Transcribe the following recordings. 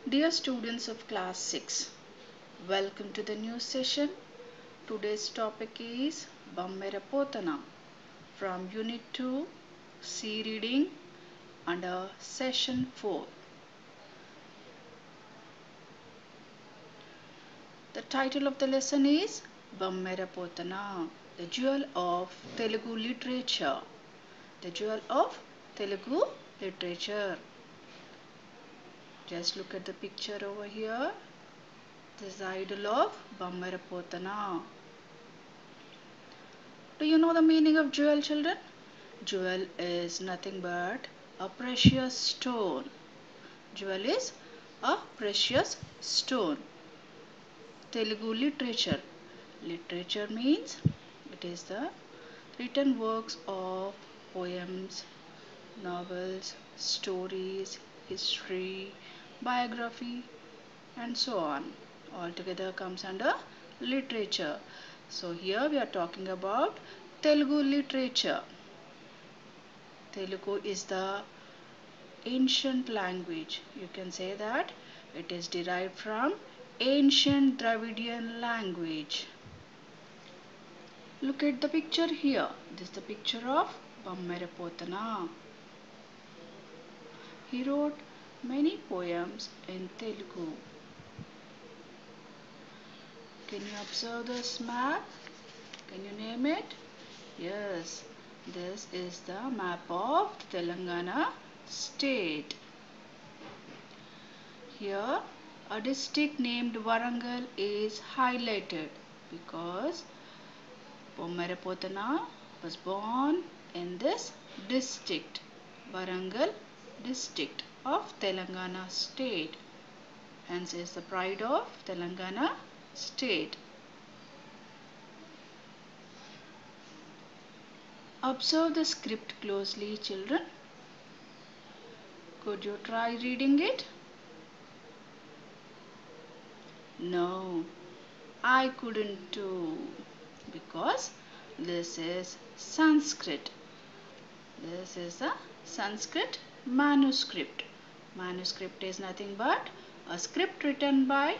Dear students of class 6, welcome to the new session. Today's topic is Bammera Potana from Unit 2, C Reading under Session 4. The title of the lesson is Bammera Potana, the jewel of Telugu literature. The jewel of Telugu literature. Just look at the picture over here. This is the idol of Bammera Potana. Do you know the meaning of jewel, children? Jewel is nothing but a precious stone. Jewel is a precious stone. Telugu literature. Literature means it is the written works of poems, novels, stories, history, biography, and so on. Altogether comes under literature. So here we are talking about Telugu literature. Telugu is the ancient language. You can say that it is derived from ancient Dravidian language. Look at the picture here. This is the picture of Bammera Potana. He wrote many poems in Telugu. Can you observe this map? Can you name it? Yes, this is the map of Telangana state. Here, a district named Warangal is highlighted because Bammera Potana was born in this district, Warangal district of Telangana state. Hence is the pride of Telangana state. Observe the script closely, children. Could you try reading it? No, I couldn't too, because this is Sanskrit. This is a Sanskrit manuscript. Manuscript is nothing but a script written by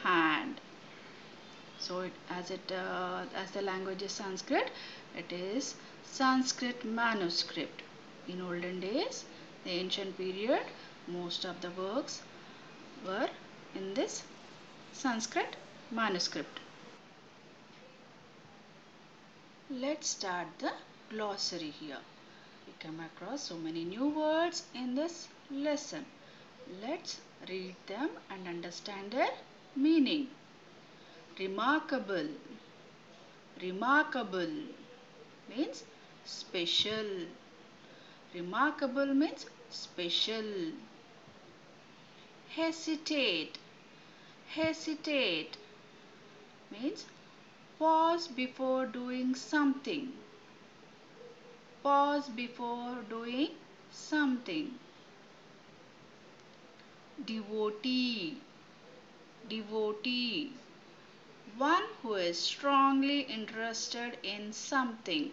hand. So as the language is Sanskrit, it is Sanskrit manuscript. In olden days, the ancient period, most of the works were in this Sanskrit manuscript. Let's start the glossary here. We come across so many new words in this lesson. Let's read them and understand their meaning. Remarkable. Remarkable means special. Remarkable means special. Hesitate. Hesitate means pause before doing something. Pause before doing something. Devotee. Devotee. One who is strongly interested in something.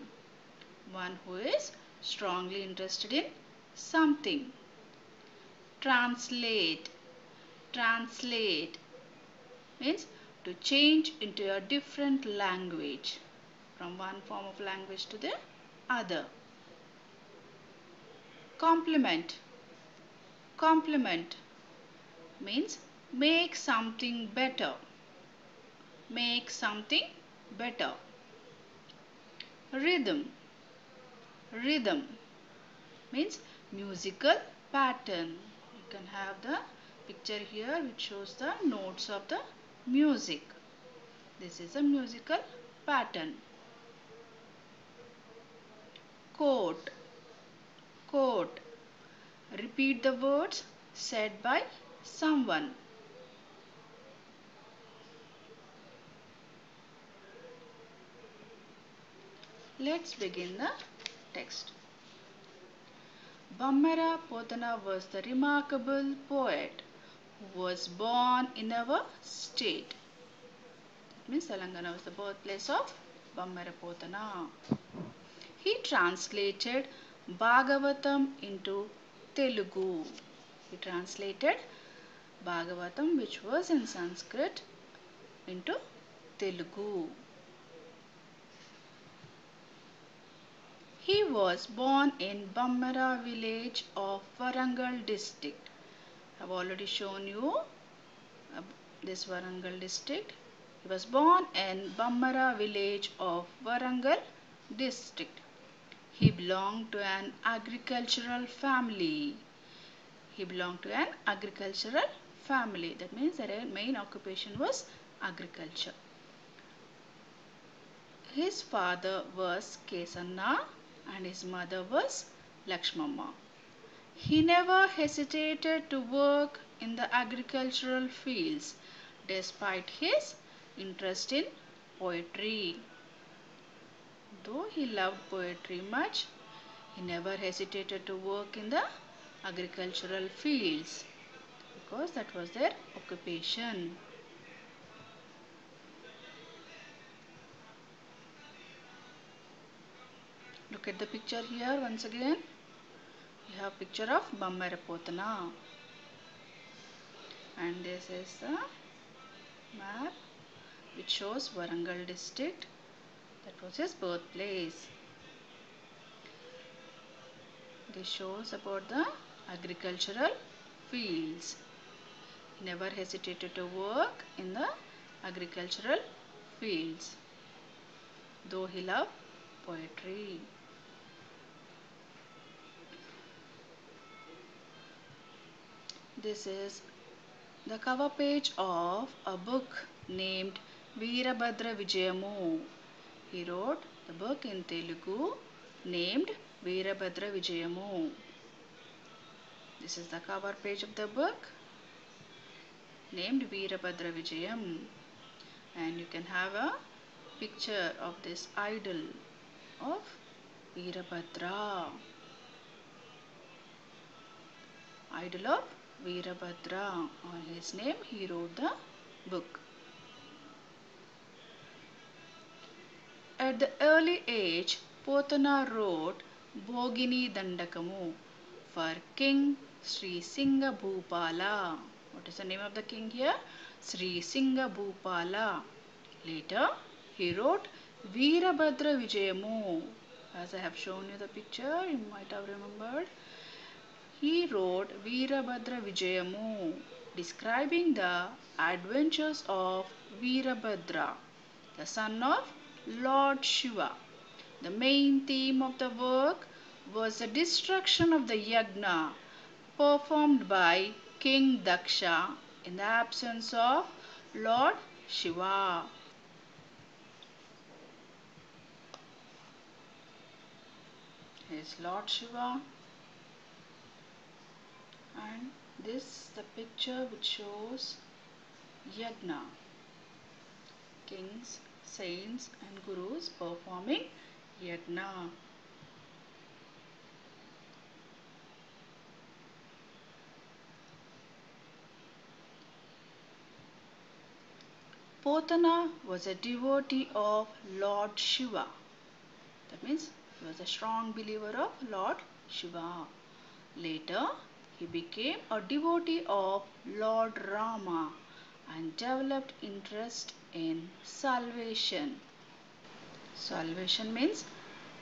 One who is strongly interested in something. Translate. Translate means to change into a different language, from one form of language to the other. Compliment. Compliment means make something better. Make something better. Rhythm. Rhythm means musical pattern. You can have the picture here which shows the notes of the music. This is a musical pattern. Quote. Quote. Repeat the words said by someone. Let's begin the text. Bammera Potana was the remarkable poet who was born in our state. That means Telangana was the birthplace of Bammera Potana. He translated Bhagavatam into Telugu. He translated Bhagavatam, which was in Sanskrit, into Telugu. He was born in Bammara village of Warangal district. I have already shown you this Warangal district. He was born in Bammara village of Warangal district. He belonged to an agricultural family. He belonged to an agricultural family. That means their main occupation was agriculture. His father was Kesanna and his mother was Lakshmamma. He never hesitated to work in the agricultural fields despite his interest in poetry. Though he loved poetry much, he never hesitated to work in the agricultural fields because that was their occupation. Look at the picture here once again. You have picture of Bammara Potana. And this is the map which shows Warangal district. That was his birthplace. This shows about the agricultural fields. He never hesitated to work in the agricultural fields, though he loved poetry. This is the cover page of a book named Veerabhadra Vijayamu. He wrote the book in Telugu named Veerabhadra Vijayamu. This is the cover page of the book named Veerabhadra Vijayam. And you can have a picture of this idol of Veerabhadra. Idol of Veerabhadra. On his name he wrote the book. At the early age, Potana wrote Bhogini Dandakamu for King Sri Singha Bhupala. What is the name of the king here? Sri Singha Bhupala. Later, he wrote Veerabhadra Vijayamu. As I have shown you the picture, you might have remembered. He wrote Veerabhadra Vijayamu, describing the adventures of Veerabhadra, the son of Lord Shiva. The main theme of the work was the destruction of the yagna performed by King Daksha in the absence of Lord Shiva. Here is Lord Shiva, and this is the picture which shows yagna, kings, saints and gurus performing yagna. Potana was a devotee of Lord Shiva. That means he was a strong believer of Lord Shiva. Later, he became a devotee of Lord Rama and developed interest in salvation. Salvation means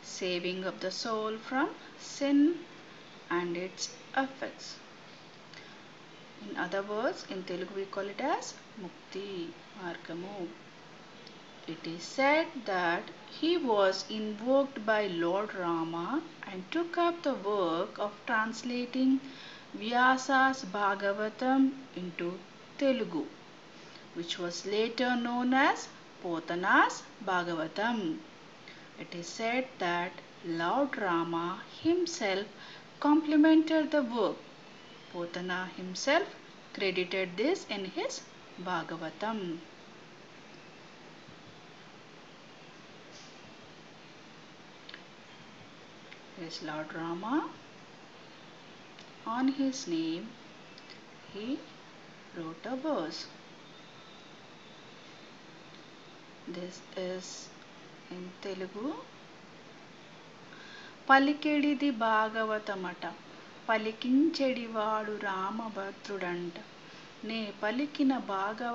saving of the soul from sin and its effects. In other words, in Telugu we call it as Mukti Margamu. It is said that he was invoked by Lord Rama and took up the work of translating Vyasa's Bhagavatam into Telugu, which was later known as Potana's Bhagavatam. It is said that Lord Rama himself complimented the work. Potana himself credited this in his Bhagavatam. Is Lord Rama. On his name, he wrote a verse. This is in Telugu. పలికెడిది భాగవతమట పలికించెడివాడు రామభద్రుడంట నే పలికిన భాగవహారమగునంట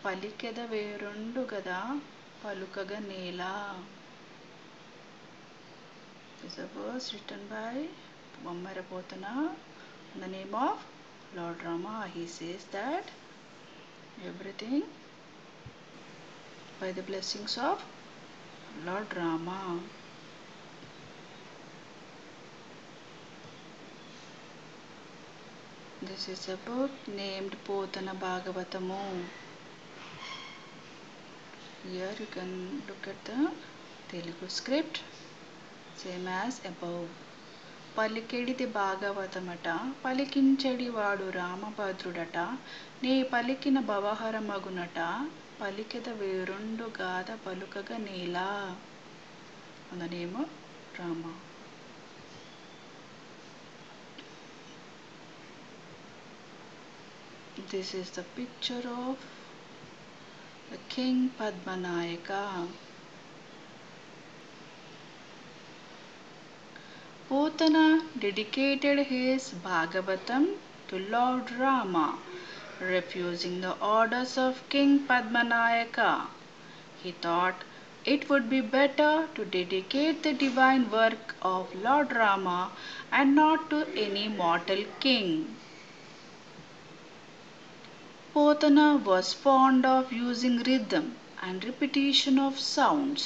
పలికెద వేరొండు గదా పలుకగ నేలా. This is a verse written by Bammara Potana in the name of Lord Rama. He says that everything by the blessings of Lord Rama. This is a book named Potana Bhagavatamu. Here you can look at the Telugu script, same as above. పలికెడిది భాగవతమట పలికించెడి వాడు రామభద్రుడట నే పలికిన భవహరమగునట పలికెద వేరొండు గాథ పలుకగ నేలా. In the name of Rama. This is the picture of the King Padmanayaka. Potana dedicated his Bhagavatam to Lord Rama, refusing the orders of King Padmanayaka. He thought it would be better to dedicate the divine work of Lord Rama and not to any mortal king. Potana was fond of using rhythm and repetition of sounds.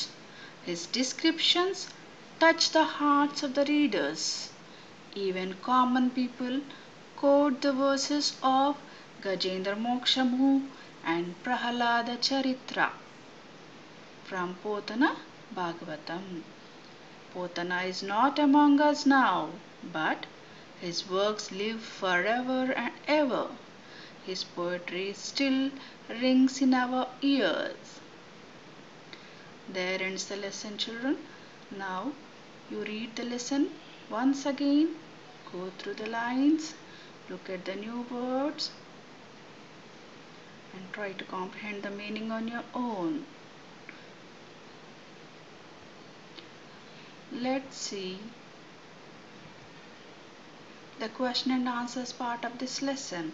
His descriptions touched the hearts of the readers. Even common people quote the verses of Gajendra Mokshamu and Prahalada Charitra from Potana Bhagavatam. Potana is not among us now, but his works live forever and ever. His poetry still rings in our ears. There ends the lesson, children. Now you read the lesson once again, go through the lines, look at the new words and try to comprehend the meaning on your own. Let's see the question and answers part of this lesson.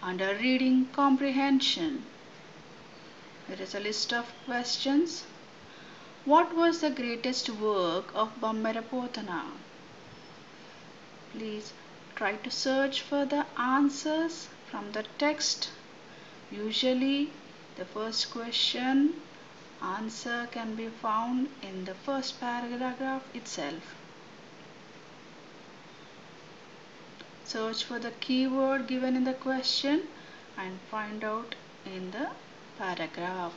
Under reading comprehension, there is a list of questions. What was the greatest work of Bammara Potana? Please try to search for the answers from the text. Usually the first question answer can be found in the first paragraph itself. Search for the keyword given in the question and find out in the paragraph.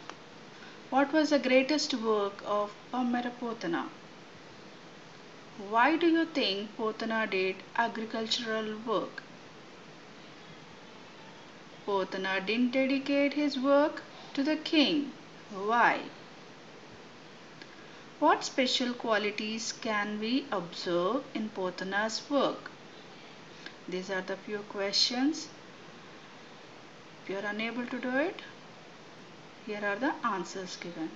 What was the greatest work of Bammara Potana? Why do you think Potana did agricultural work? Potana didn't dedicate his work to the king. Why? What special qualities can we observe in Potana's work? These are the few questions. If you are unable to do it, here are the answers given.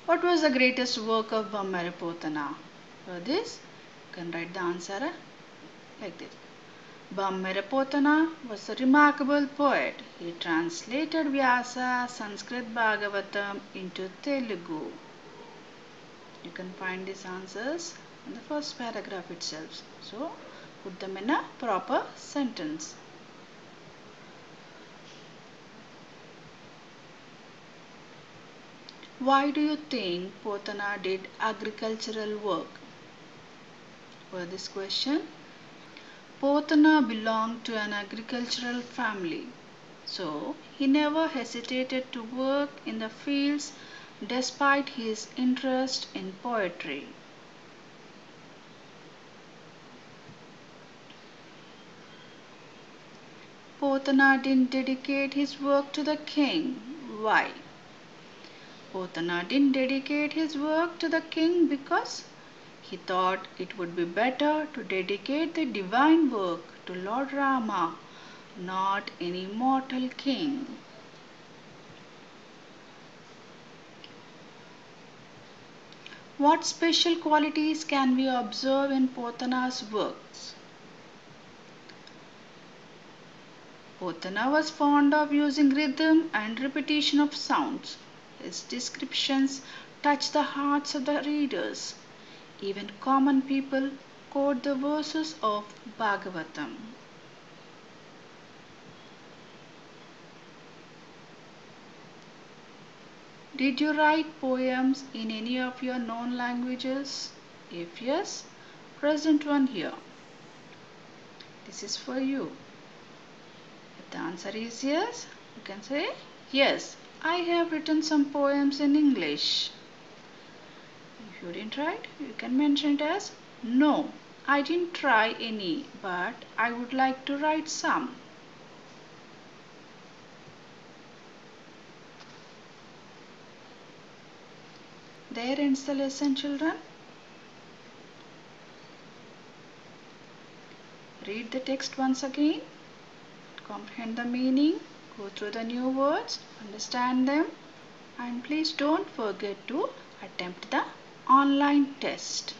What was the greatest work of Bammara Potana? For this, you can write the answer like this. Bammara Potana was a remarkable poet. He translated Vyasa Sanskrit Bhagavatam into Telugu. You can find these answers in the first paragraph itself. So, put them in a proper sentence. Why do you think Potana did agricultural work? For this question, Potana belonged to an agricultural family, so he never hesitated to work in the fields despite his interest in poetry. Potana didn't dedicate his work to the king. Why? Potana didn't dedicate his work to the king because he thought it would be better to dedicate the divine work to Lord Rama, not any mortal king. What special qualities can we observe in Potana's works? Potana was fond of using rhythm and repetition of sounds. His descriptions touch the hearts of the readers. Even common people quote the verses of Bhagavatam. Did you write poems in any of your known languages? If yes, present one here. This is for you. If the answer is yes, you can say, yes, I have written some poems in English. If you didn't write, you can mention it as, no, I didn't try any, but I would like to write some. There ends the lesson, children. Read the text once again, comprehend the meaning, go through the new words, understand them, and please don't forget to attempt the online test.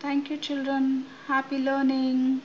Thank you, children. Happy learning.